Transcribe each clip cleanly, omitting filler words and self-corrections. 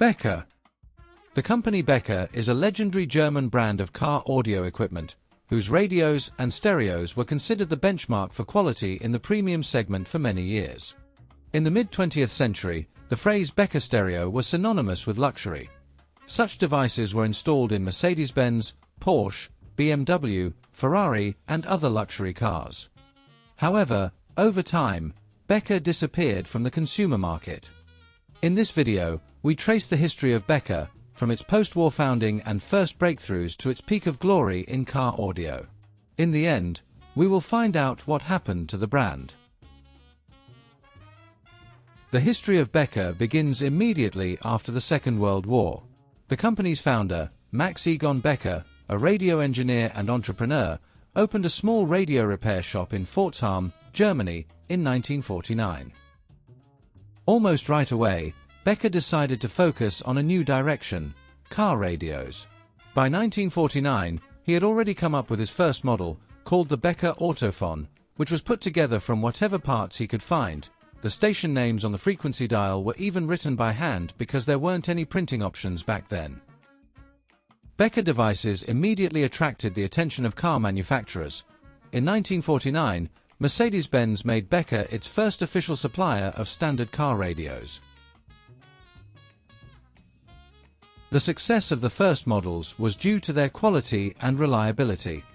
Becker. The company Becker is a legendary German brand of car audio equipment, whose radios and stereos were considered the benchmark for quality in the premium segment for many years. In the mid-20th century, the phrase Becker stereo was synonymous with luxury. Such devices were installed in Mercedes-Benz, Porsche, BMW, Ferrari, and other luxury cars. However, over time, Becker disappeared from the consumer market. In this video, we trace the history of Becker, from its post-war founding and first breakthroughs to its peak of glory in car audio. In the end, we will find out what happened to the brand. The history of Becker begins immediately after the Second World War. The company's founder, Max Egon Becker, a radio engineer and entrepreneur, opened a small radio repair shop in Pforzheim, Germany, in 1949. Almost right away, Becker decided to focus on a new direction: car radios. By 1949, he had already come up with his first model, called the Becker Autophon, which was put together from whatever parts he could find. The station names on the frequency dial were even written by hand because there weren't any printing options back then. Becker devices immediately attracted the attention of car manufacturers. In 1949, Mercedes-Benz made Becker its first official supplier of standard car radios. The success of the first models was due to their quality and reliability.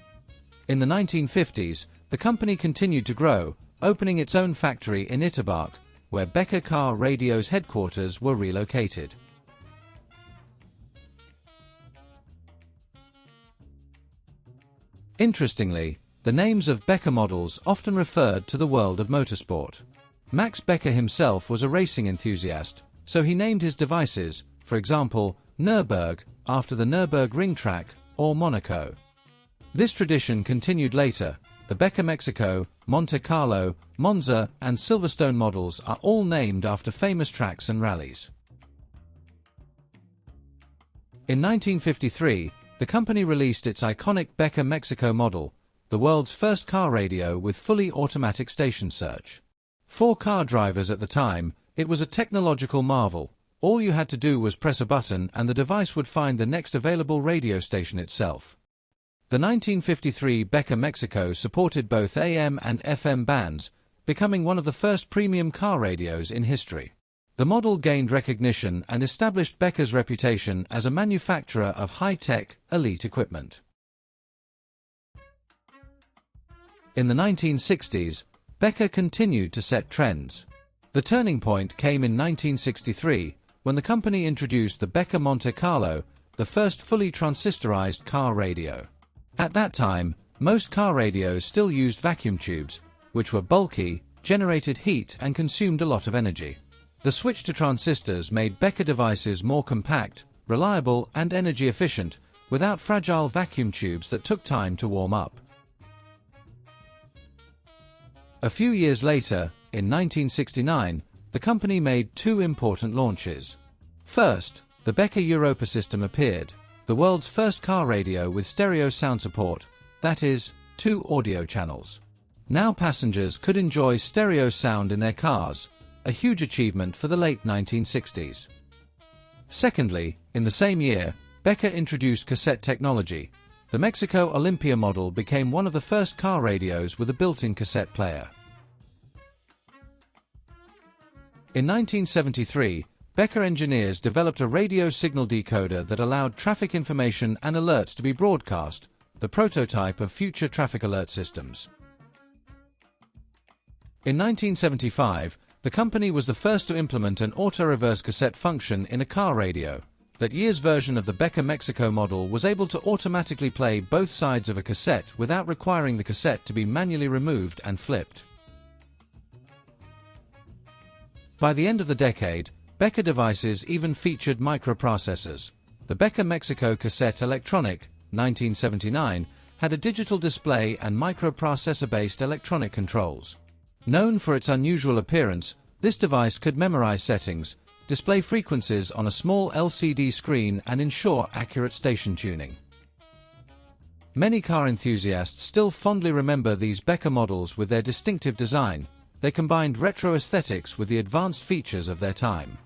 In the 1950s, the company continued to grow, opening its own factory in Itterbach, where Becker Car Radio's headquarters were relocated. Interestingly, the names of Becker models often referred to the world of motorsport. Max Becker himself was a racing enthusiast, so he named his devices, for example, Nürburg, after the Nürburgring track, or Monaco. This tradition continued later. The Becker Mexico, Monte Carlo, Monza, and Silverstone models are all named after famous tracks and rallies. In 1953, the company released its iconic Becker Mexico model, the world's first car radio with fully automatic station search. For car drivers at the time, it was a technological marvel. All you had to do was press a button and the device would find the next available radio station itself. The 1953 Becker Mexico supported both AM and FM bands, becoming one of the first premium car radios in history. The model gained recognition and established Becker's reputation as a manufacturer of high-tech, elite equipment. In the 1960s, Becker continued to set trends. The turning point came in 1963, when the company introduced the Becker Monte Carlo, the first fully transistorized car radio. At that time, most car radios still used vacuum tubes, which were bulky, generated heat and consumed a lot of energy. The switch to transistors made Becker devices more compact, reliable and energy efficient, without fragile vacuum tubes that took time to warm up. A few years later, in 1969, the company made two important launches. First, the Becker Europa system appeared, the world's first car radio with stereo sound support, that is, 2 audio channels. Now passengers could enjoy stereo sound in their cars, a huge achievement for the late 1960s. Secondly, in the same year, Becker introduced cassette technology. The Mexico Olympia model became one of the first car radios with a built-in cassette player. In 1973, Becker engineers developed a radio signal decoder that allowed traffic information and alerts to be broadcast, the prototype of future traffic alert systems. In 1975, the company was the first to implement an auto-reverse cassette function in a car radio. That year's version of the Becker Mexico model was able to automatically play both sides of a cassette without requiring the cassette to be manually removed and flipped. By the end of the decade, Becker devices even featured microprocessors. The Becker Mexico Cassette Electronic, 1979, had a digital display and microprocessor-based electronic controls. Known for its unusual appearance, this device could memorize settings, display frequencies on a small LCD screen and ensure accurate station tuning. Many car enthusiasts still fondly remember these Becker models with their distinctive design. They combined retro aesthetics with the advanced features of their time.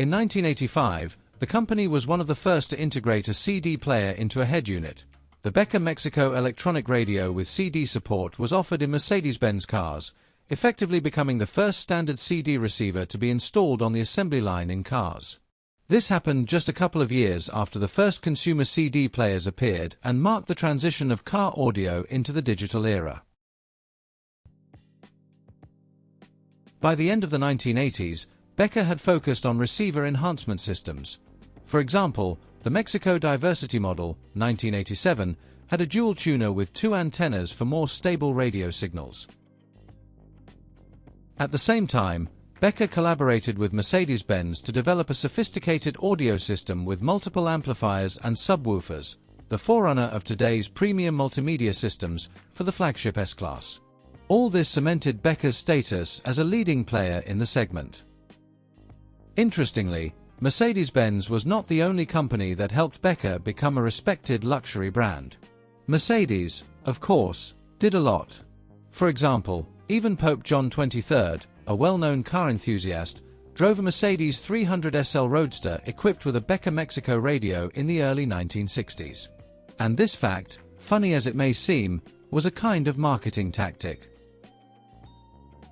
In 1985, the company was one of the first to integrate a CD player into a head unit. The Becker Mexico electronic radio with CD support was offered in Mercedes-Benz cars, effectively becoming the first standard CD receiver to be installed on the assembly line in cars. This happened just a couple of years after the first consumer CD players appeared and marked the transition of car audio into the digital era. By the end of the 1980s, Becker had focused on receiver enhancement systems. For example, the Mexico Diversity model, 1987, had a dual tuner with 2 antennas for more stable radio signals. At the same time, Becker collaborated with Mercedes-Benz to develop a sophisticated audio system with multiple amplifiers and subwoofers, the forerunner of today's premium multimedia systems for the flagship S-Class. All this cemented Becker's status as a leading player in the segment. Interestingly, Mercedes-Benz was not the only company that helped Becker become a respected luxury brand. Mercedes, of course, did a lot. For example, even Pope John XXIII, a well-known car enthusiast, drove a Mercedes 300 SL Roadster equipped with a Becker Mexico radio in the early 1960s. And this fact, funny as it may seem, was a kind of marketing tactic.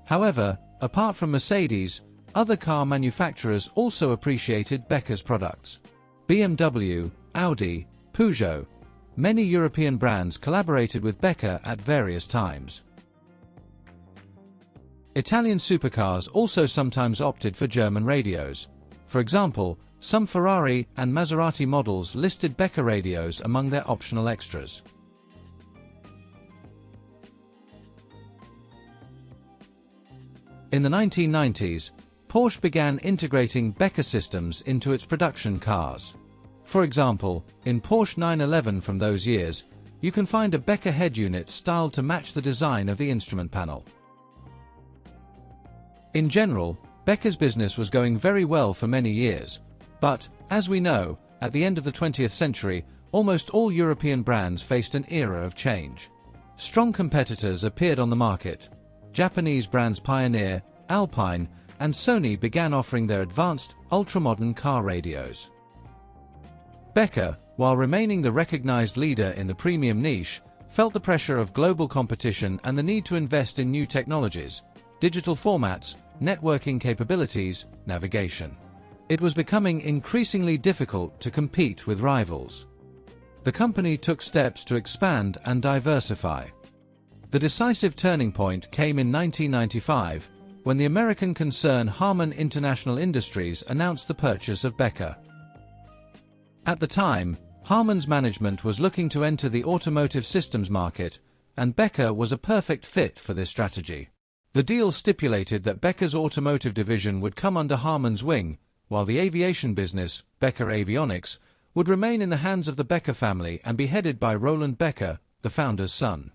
However, apart from Mercedes, other car manufacturers also appreciated Becker's products. BMW, Audi, Peugeot. Many European brands collaborated with Becker at various times. Italian supercars also sometimes opted for German radios. For example, some Ferrari and Maserati models listed Becker radios among their optional extras. In the 1990s, Porsche began integrating Becker systems into its production cars. For example, in Porsche 911 from those years, you can find a Becker head unit styled to match the design of the instrument panel. In general, Becker's business was going very well for many years, but, as we know, at the end of the 20th century, almost all European brands faced an era of change. Strong competitors appeared on the market. Japanese brands Pioneer, Alpine, and Sony began offering their advanced, ultra-modern car radios. Becker, while remaining the recognized leader in the premium niche, felt the pressure of global competition and the need to invest in new technologies, digital formats, networking capabilities, navigation. It was becoming increasingly difficult to compete with rivals. The company took steps to expand and diversify. The decisive turning point came in 1995, when the American concern Harman International Industries announced the purchase of Becker. At the time, Harman's management was looking to enter the automotive systems market, and Becker was a perfect fit for this strategy. The deal stipulated that Becker's automotive division would come under Harman's wing, while the aviation business, Becker Avionics, would remain in the hands of the Becker family and be headed by Roland Becker, the founder's son.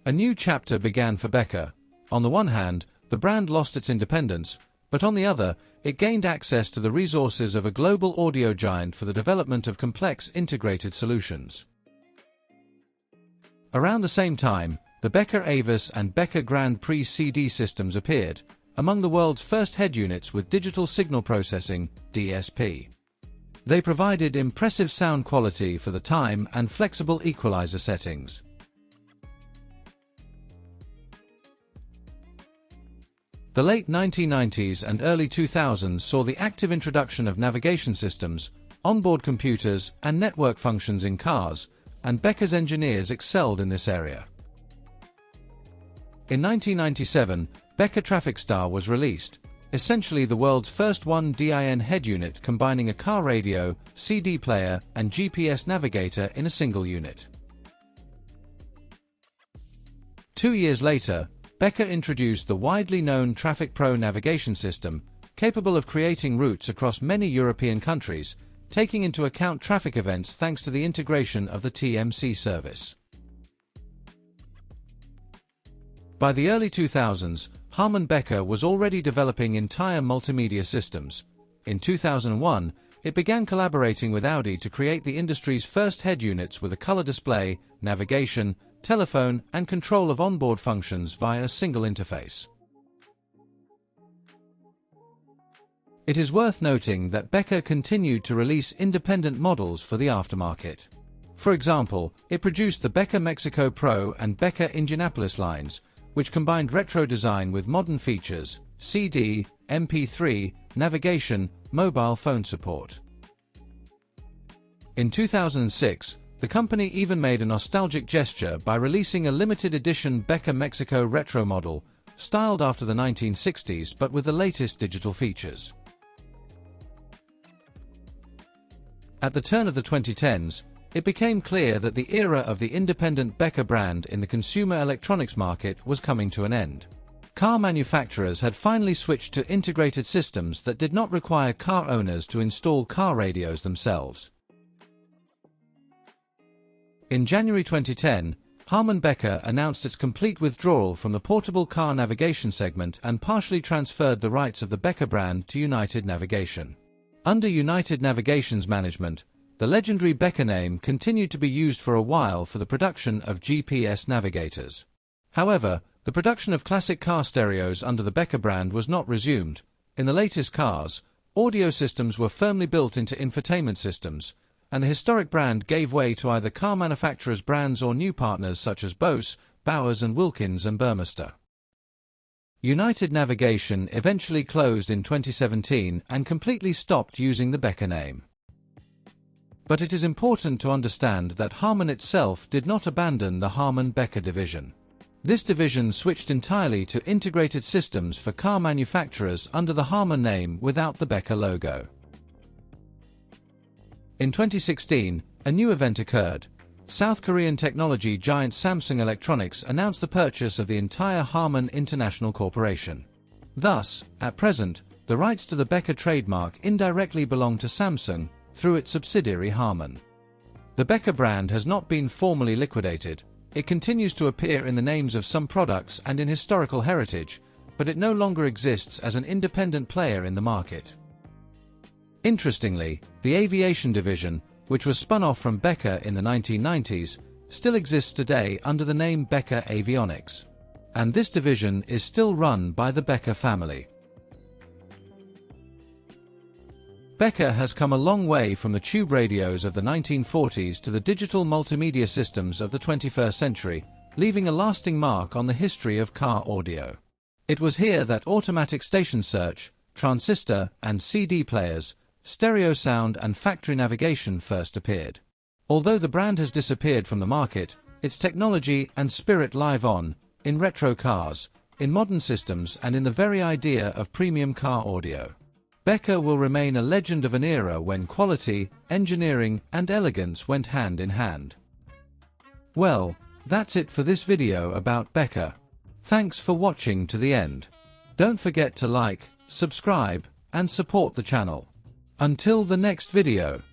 A new chapter began for Becker. On the one hand, the brand lost its independence, but on the other, it gained access to the resources of a global audio giant for the development of complex integrated solutions. Around the same time, the Becker Avis and Becker Grand Prix CD systems appeared, among the world's first head units with digital signal processing, DSP. They provided impressive sound quality for the time and flexible equalizer settings. The late 1990s and early 2000s saw the active introduction of navigation systems, onboard computers, and network functions in cars, and Becker's engineers excelled in this area. In 1997, Becker Traffic Star was released, essentially the world's first 1DIN head unit combining a car radio, CD player, and GPS navigator in a single unit. 2 years later, Becker introduced the widely known Traffic Pro navigation system, capable of creating routes across many European countries, taking into account traffic events thanks to the integration of the TMC service. By the early 2000s, Harman Becker was already developing entire multimedia systems. In 2001, it began collaborating with Audi to create the industry's first head units with a color display, navigation, telephone, and control of onboard functions via a single interface. It is worth noting that Becker continued to release independent models for the aftermarket. For example, it produced the Becker Mexico Pro and Becker Indianapolis lines, which combined retro design with modern features, CD, MP3, navigation, mobile phone support. In 2006, the company even made a nostalgic gesture by releasing a limited edition Becker Mexico Retro model, styled after the 1960s but with the latest digital features. At the turn of the 2010s, it became clear that the era of the independent Becker brand in the consumer electronics market was coming to an end. Car manufacturers had finally switched to integrated systems that did not require car owners to install car radios themselves. In January 2010, Harman Becker announced its complete withdrawal from the portable car navigation segment and partially transferred the rights of the Becker brand to United Navigation. Under United Navigation's management, the legendary Becker name continued to be used for a while for the production of GPS navigators. However, the production of classic car stereos under the Becker brand was not resumed. In the latest cars, audio systems were firmly built into infotainment systems, and the historic brand gave way to either car manufacturers' brands or new partners such as Bose, Bowers & Wilkins and Burmester. United Navigation eventually closed in 2017 and completely stopped using the Becker name. But it is important to understand that Harman itself did not abandon the Harman-Becker division. This division switched entirely to integrated systems for car manufacturers under the Harman name without the Becker logo. In 2016, a new event occurred. South Korean technology giant Samsung Electronics announced the purchase of the entire Harman International Corporation. Thus, at present, the rights to the Becker trademark indirectly belong to Samsung through its subsidiary Harman. The Becker brand has not been formally liquidated. It continues to appear in the names of some products and in historical heritage, but it no longer exists as an independent player in the market. Interestingly, the aviation division, which was spun off from Becker in the 1990s, still exists today under the name Becker Avionics. And this division is still run by the Becker family. Becker has come a long way from the tube radios of the 1940s to the digital multimedia systems of the 21st century, leaving a lasting mark on the history of car audio. It was here that automatic station search, transistor and CD players, stereo sound and factory navigation first appeared. Although the brand has disappeared from the market, its technology and spirit live on, in retro cars, in modern systems and in the very idea of premium car audio. Becker will remain a legend of an era when quality, engineering and elegance went hand in hand. Well, that's it for this video about Becker. Thanks for watching to the end. Don't forget to like, subscribe and support the channel. Until the next video.